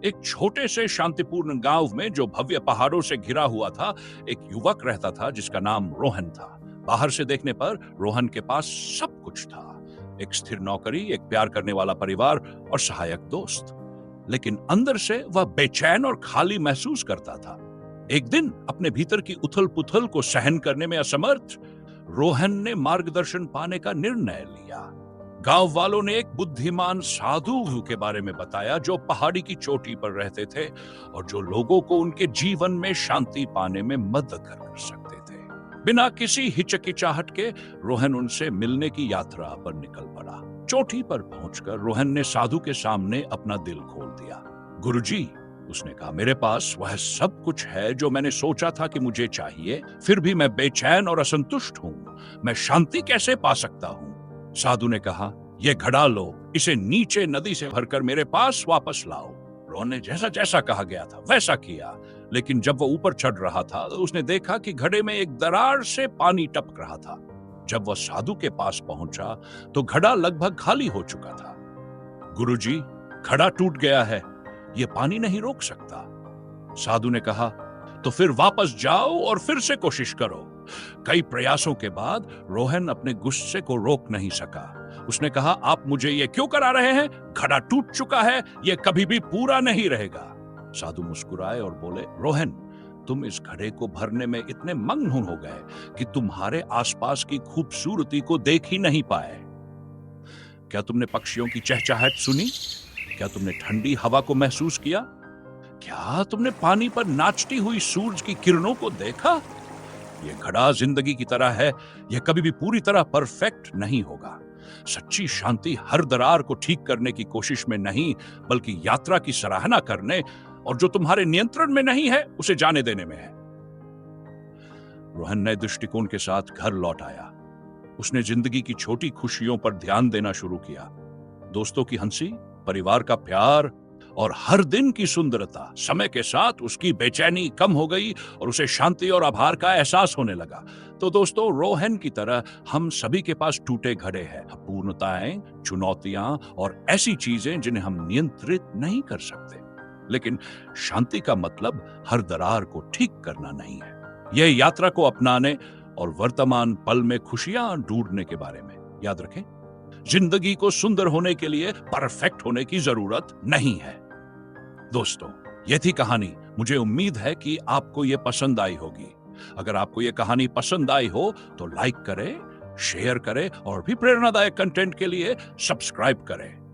एक छोटे से शांतिपूर्ण गांव में जो भव्य पहाड़ों से घिरा हुआ था, एक युवक रहता था जिसका नाम रोहन था। बाहर से देखने पर रोहन के पास सब कुछ था, एक स्थिर नौकरी, एक प्यार करने वाला परिवार और सहायक दोस्त। लेकिन अंदर से वह बेचैन और खाली महसूस करता था। एक दिन अपने भीतर की उथल-पुथल को सहन करने में असमर्थ, रोहन ने मार्गदर्शन पाने का निर्णय लिया। गांव वालों ने एक बुद्धिमान साधु के बारे में बताया जो पहाड़ी की चोटी पर रहते थे और जो लोगों को उनके जीवन में शांति पाने में मदद कर सकते थे। बिना किसी हिचकिचाहट के रोहन उनसे मिलने की यात्रा पर निकल पड़ा। चोटी पर पहुंचकर रोहन ने साधु के सामने अपना दिल खोल दिया। गुरुजी, उसने कहा, मेरे पास वह सब कुछ है जो मैंने सोचा था कि मुझे चाहिए, फिर भी मैं बेचैन और असंतुष्ट हूं। मैं शांति कैसे पा सकता हूं? साधु ने कहा, यह घड़ा लो, इसे नीचे नदी से भरकर मेरे पास वापस लाओ। रोहन ने जैसा जैसा कहा गया था वैसा किया, लेकिन जब वो ऊपर चढ़ रहा था तो उसने देखा कि घड़े में एक दरार से पानी टपक रहा था। जब वह साधु के पास पहुंचा तो घड़ा लगभग खाली हो चुका था। गुरुजी, घड़ा टूट गया है, यह पानी नहीं रोक सकता। साधु ने कहा, तो फिर वापस जाओ और फिर से कोशिश करो। कई प्रयासों के बाद रोहन अपने गुस्से को रोक नहीं सका। उसने कहा, आप मुझे ये क्यों करा रहे हैं? घड़ा टूट चुका है, ये कभी भी पूरा नहीं रहेगा। साधु मुस्कुराए और बोले, रोहन, तुम इस घड़े को भरने में इतने मग्न हो गए कि तुम्हारे आसपास की खूबसूरती को देख ही नहीं पाए। क्या तुमने पक्षियों की चहचहाहट सुनी? क्या तुमने ठंडी हवा को महसूस किया? क्या तुमने पानी पर नाचती हुई सूरज की किरणों को देखा? यह घड़ा जिंदगी की तरह है, यह कभी भी पूरी तरह परफेक्ट नहीं होगा। सच्ची शांति हर दरार को ठीक करने की कोशिश में नहीं, बल्कि यात्रा की सराहना करने और जो तुम्हारे नियंत्रण में नहीं है उसे जाने देने में है। रोहन नए दृष्टिकोण के साथ घर लौट आया। उसने जिंदगी की छोटी खुशियों पर ध्यान देना शुरू किया। दोस्तों की हंसी, परिवार का प्यार और हर दिन की सुंदरता। समय के साथ उसकी बेचैनी कम हो गई और उसे शांति और आभार का एहसास होने लगा। तो दोस्तों, रोहन की तरह हम सभी के पास टूटे घड़े हैं, अपूर्णताएं, चुनौतियां और ऐसी चीजें जिन्हें हम नियंत्रित नहीं कर सकते। लेकिन शांति का मतलब हर दरार को ठीक करना नहीं है। यह यात्रा को अपनाने और वर्तमान पल में खुशियां ढूंढने के बारे में। याद रखें, जिंदगी को सुंदर होने के लिए परफेक्ट होने की जरूरत नहीं है। दोस्तों, ये थी कहानी। मुझे उम्मीद है कि आपको ये पसंद आई होगी। अगर आपको ये कहानी पसंद आई हो तो लाइक करें, शेयर करें और भी प्रेरणादायक कंटेंट के लिए सब्सक्राइब करें।